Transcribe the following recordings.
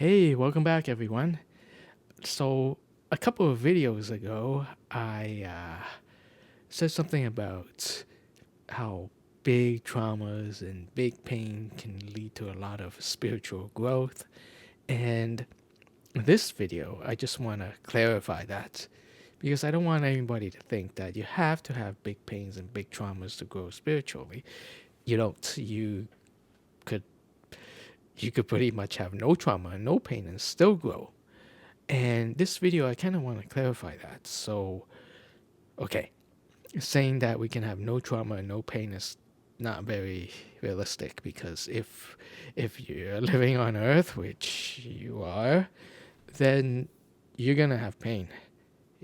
Hey, welcome back, everyone. So, a couple of videos ago, I said something about how big traumas and big pain can lead to a lot of spiritual growth. And in this video, I just want to clarify that because I don't want anybody to think that you have to have big pains and big traumas to grow spiritually. You don't. Could you could pretty much have no trauma and no pain and still grow. And this video, I kind of want to clarify that. So, okay, saying that we can have no trauma and no pain is not very realistic because if you're living on Earth, which you are, then you're gonna have pain.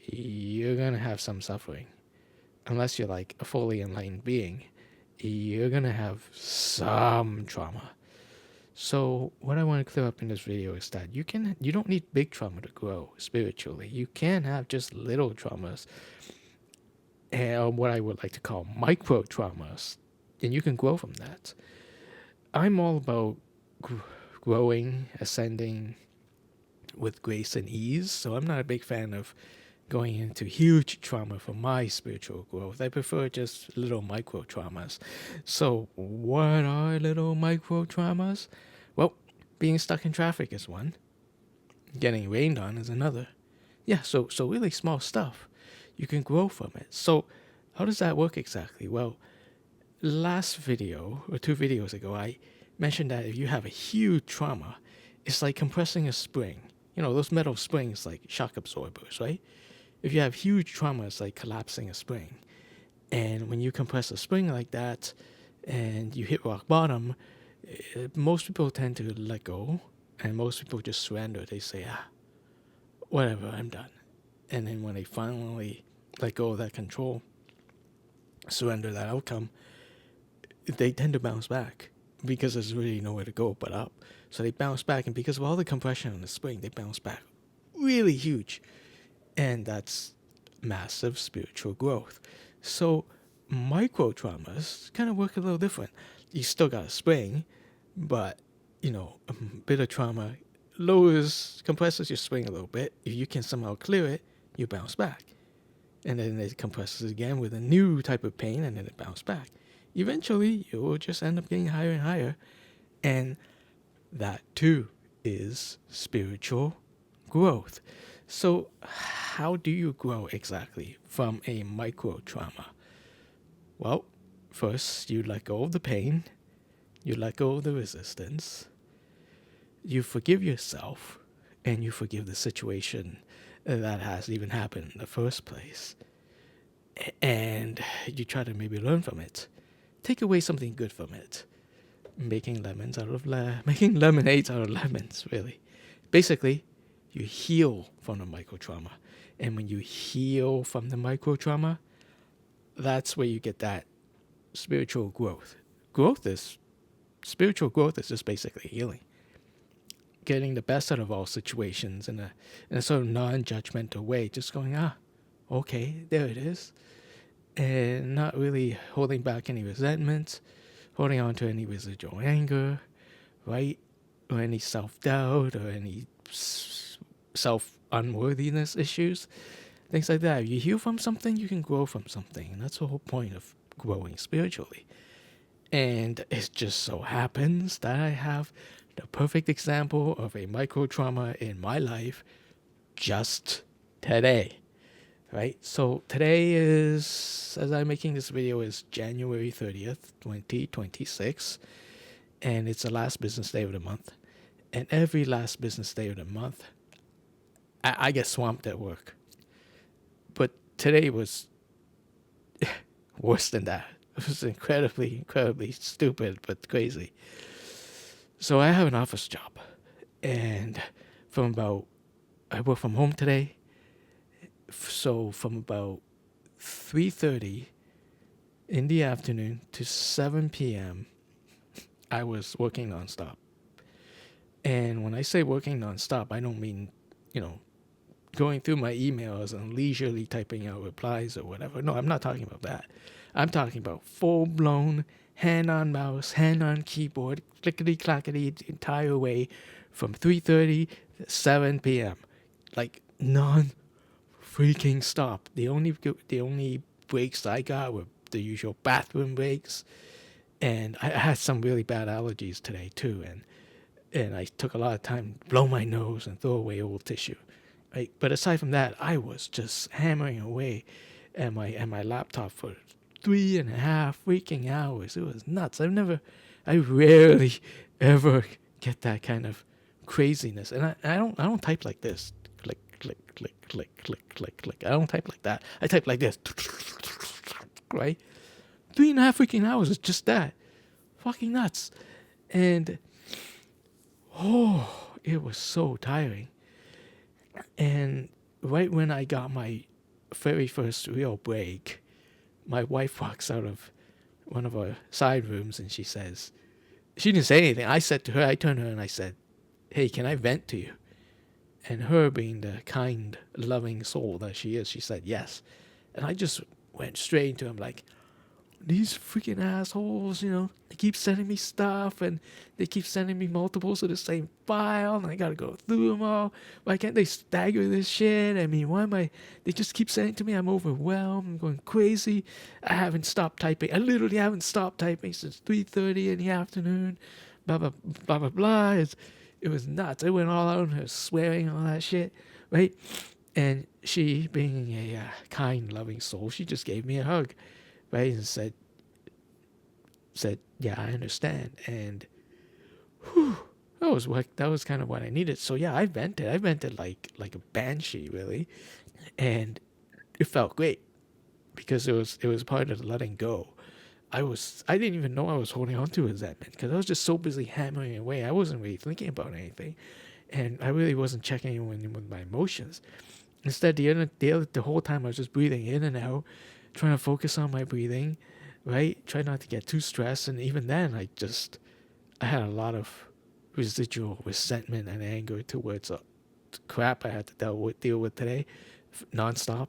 You're gonna have some suffering, unless you're like a fully enlightened being. You're gonna have some trauma. So what I want to clear up in this video is that you don't need big trauma to grow spiritually. You can have just little traumas and what I would like to call micro traumas, and you can grow from that. I'm all about growing, ascending with grace and ease, so I'm not a big fan of going into huge trauma for my spiritual growth. I prefer just little micro traumas. So, what are little micro traumas? Well, being stuck in traffic is one. Getting rained on is another. Yeah, so really small stuff. You can grow from it. So, how does that work exactly? Well, last video or two videos ago, I mentioned that if you have a huge trauma, it's like compressing a spring. You know, those metal springs like shock absorbers, right? If you have huge trauma, it's like collapsing a spring. And when you compress a spring like that and you hit rock bottom, most people tend to let go and most people just surrender. They say, whatever, I'm done. And then when they finally let go of that control, surrender that outcome, they tend to bounce back because there's really nowhere to go but up. So they bounce back, and because of all the compression in the spring, they bounce back really huge. And that's massive spiritual growth. So micro traumas kind of work a little different. You still got a spring, but a bit of trauma compresses your spring a little bit. If you can somehow clear it, you bounce back. And then it compresses again with a new type of pain, and then it bounces back. Eventually, you will just end up getting higher and higher. And that too is spiritual growth. So, how do you grow exactly from a micro trauma? Well, first, you let go of the pain, you let go of the resistance, you forgive yourself, and you forgive the situation that has even happened in the first place. And you try to maybe learn from it. Take away something good from it. Making making lemonades out of lemons, really. Basically, you heal from the micro trauma. And when you heal from the micro trauma, that's where you get that spiritual growth. Spiritual growth is just basically healing. Getting the best out of all situations in a sort of non-judgmental way, just going, okay, there it is. And not really holding back any resentment, holding on to any residual anger, right? Or any self-doubt or any self-unworthiness issues, things like that. If you heal from something, you can grow from something. And that's the whole point of growing spiritually. And it just so happens that I have the perfect example of a micro trauma in my life just today. Right? So today is, as I'm making this video, is January 30th, 2026. And it's the last business day of the month. And every last business day of the month, I get swamped at work. But today was worse than that. It was incredibly, incredibly stupid but crazy. So I have an office job. And I work from home today. So from about 3:30 in the afternoon to 7 p.m., I was working nonstop. And when I say working nonstop, I don't mean, going through my emails and leisurely typing out replies or whatever. No, I'm not talking about that. I'm talking about full-blown hand on mouse, hand on keyboard, clickety clackety the entire way from 3:30 to 7 p.m. Like non freaking stop. The only breaks I got were the usual bathroom breaks, and I had some really bad allergies today too, and I took a lot of time to blow my nose and throw away old tissue. Right? But aside from that, I was just hammering away at my laptop for 3.5 freaking hours. It was nuts. I rarely ever get that kind of craziness, and I don't type like this. Click click click click click click click. I don't type like that. I type like this. Right? 3.5 freaking hours is just that. Fucking nuts. And it was so tiring. And right when I got my very first real break, my wife walks out of one of our side rooms and she says, she didn't say anything. I said to her, I turned to her and I said, "Hey, can I vent to you?" And her, being the kind, loving soul that she is, she said yes. And I just went straight into him like, these freaking assholes, they keep sending me stuff and they keep sending me multiples of the same file and I gotta go through them all. Why can't they stagger this shit? I mean, they just keep sending it to me. I'm overwhelmed. I'm going crazy. I haven't stopped typing. I literally haven't stopped typing since 3:30 in the afternoon. Blah, blah, blah, blah, blah. It was nuts. I went all out on her swearing and all that shit, right? And she, being a kind, loving soul, she just gave me a hug. Right, and said, "Yeah, I understand," and that was kind of what I needed. So yeah, I vented like a banshee, really, and it felt great because it was part of the letting go. I didn't even know I was holding on to resentment because I was just so busy hammering away. I wasn't really thinking about anything, and I really wasn't checking in with my emotions. Instead, the whole time I was just breathing in and out, trying to focus on my breathing, right? Try not to get too stressed. And even then, I had a lot of residual resentment and anger towards crap I had to deal with today, nonstop.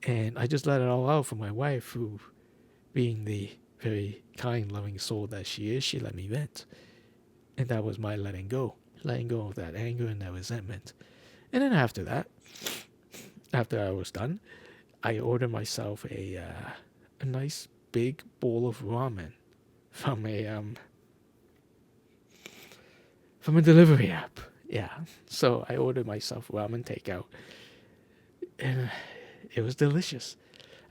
And I just let it all out for my wife, who, being the very kind, loving soul that she is, she let me vent. And that was my letting go of that anger and that resentment. And then after that, after I was done, I ordered myself a nice big bowl of ramen from a delivery app. Yeah, so I ordered myself ramen takeout, and it was delicious.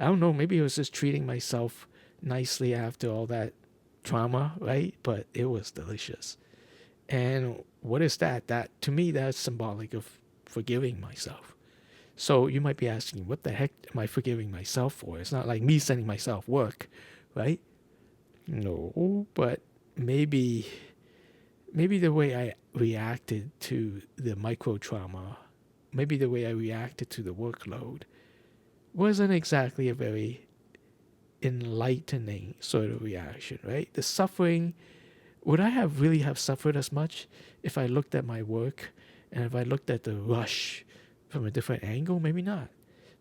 I don't know, maybe I was just treating myself nicely after all that trauma, right? But it was delicious. And what is that? That, to me, that's symbolic of forgiving myself. So you might be asking, what the heck am I forgiving myself for? It's not like me sending myself work, right? No, but maybe the way I reacted to the micro trauma, maybe the way I reacted to the workload wasn't exactly a very enlightening sort of reaction, right? The suffering, would I have really have suffered as much if I looked at my work and if I looked at the rush from a different angle? Maybe not.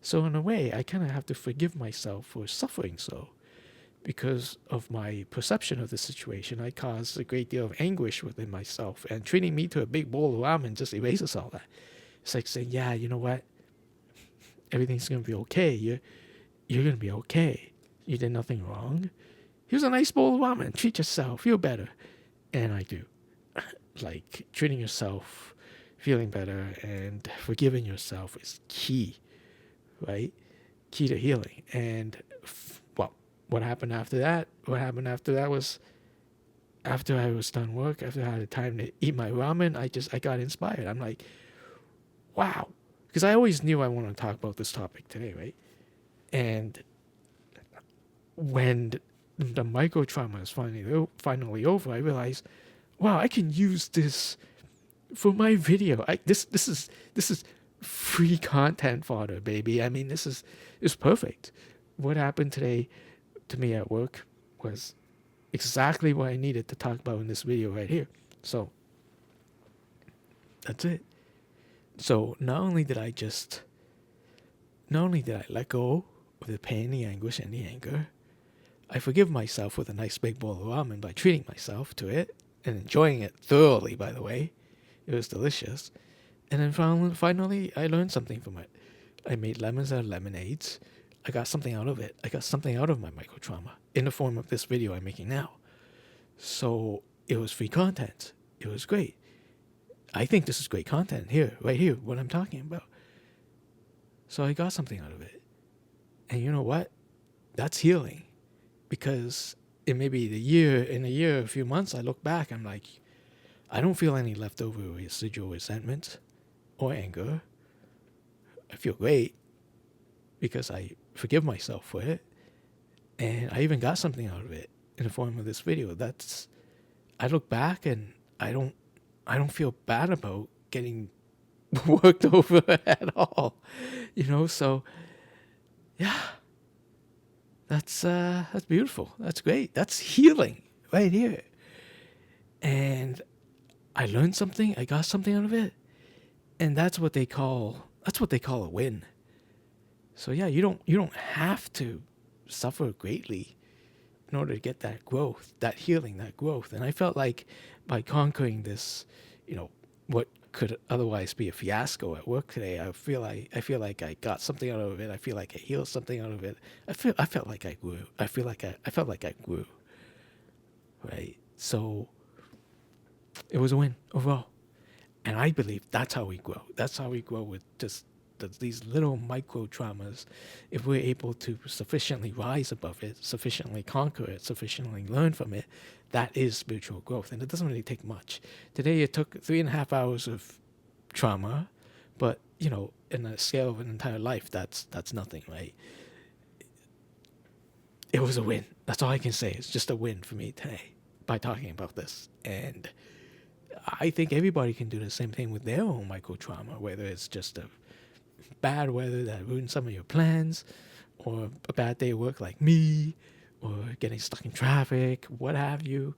So in a way, I kind of have to forgive myself for suffering so. Because of my perception of the situation, I caused a great deal of anguish within myself, and treating me to a big bowl of ramen just erases all that. It's like saying, yeah, you know what? Everything's going to be okay. You're going to be okay. You did nothing wrong. Here's a nice bowl of ramen. Treat yourself. Feel better. And I do. Like, treating yourself, feeling better, and forgiving yourself is key, right? Key to healing. And what happened after that? What happened after that was, after I was done work, after I had time to eat my ramen, I got inspired. I'm like, wow. Because I always knew I wanted to talk about this topic today, right? And when the micro trauma is finally over, I realized, wow, I can use this for my video. This is free content fodder, baby. I mean, this is perfect. What happened today to me at work was exactly what I needed to talk about in this video right here. So that's it. So not only did I let go of the pain, the anguish, and the anger, I forgive myself with a nice big bowl of ramen by treating myself to it and enjoying it thoroughly, by the way. It was delicious. And then finally, I learned something from it. I made lemons out of lemonades. I got something out of it. I got something out of my micro trauma in the form of this video I'm making now. So it was free content. It was great. I think this is great content here, right here, what I'm talking about. So I got something out of it. And you know what? That's healing. Because in maybe a few months, I look back, I'm like, I don't feel any leftover residual resentment or anger. I feel great because I forgive myself for it. And I even got something out of it in the form of this video. I look back and I don't feel bad about getting worked over at all. So yeah. That's beautiful. That's great. That's healing right here. And I learned something. I got something out of it. And that's what they call a win. So yeah, you don't have to suffer greatly in order to get that growth, that healing, that growth. And I felt like by conquering this, what could otherwise be a fiasco at work today, I feel like I got something out of it. I feel like I healed something out of it. I felt like I grew. I felt like I grew. Right? So it was a win overall. And I believe that's how we grow. That's how we grow with just these little micro traumas. If we're able to sufficiently rise above it, sufficiently conquer it, sufficiently learn from it, that is spiritual growth. And it doesn't really take much. Today it took 3.5 hours of trauma, but in a scale of an entire life, that's nothing, right? It was a win. That's all I can say. It's just a win for me today by talking about this. And I think everybody can do the same thing with their own micro trauma, whether it's just a bad weather that ruins some of your plans, or a bad day at work like me, or getting stuck in traffic, what have you.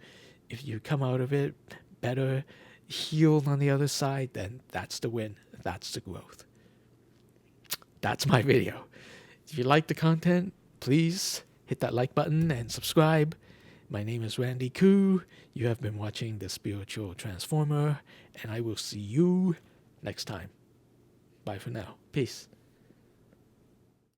If you come out of it better, healed on the other side, then that's the win. That's the growth. That's my video. If you like the content, please hit that like button and subscribe. My name is Randy Koo. You have been watching The Spiritual Transformer, and I will see you next time. Bye for now. Peace.